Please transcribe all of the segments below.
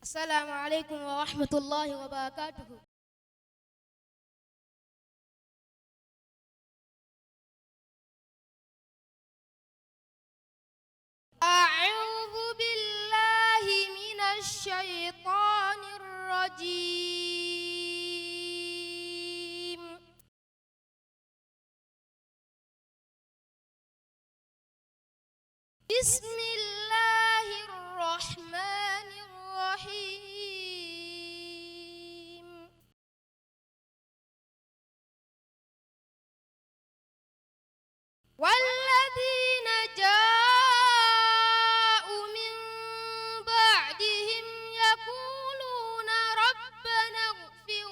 السلام عليكم ورحمة الله وبركاته. أعوذ بالله من الشيطان الرجيم. بسم الله الرحمن الرحيم. والذين جاءوا من بعدهم يقولون ربنا اغفر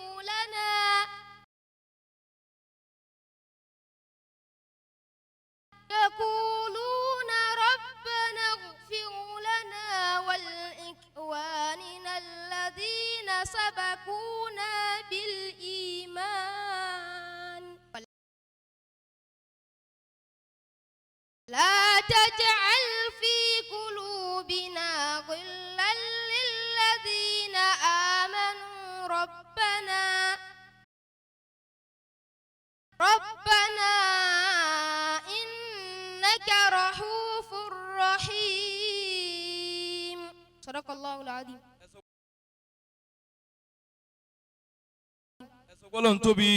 لنا ولإخواننا الذين سبقونا بالإيمان لا تجعل في قلوبنا غلا للذين آمنوا ربنا إنك رؤوف رحيم. صدق الله العظيم. Ọlọ́run tóbi.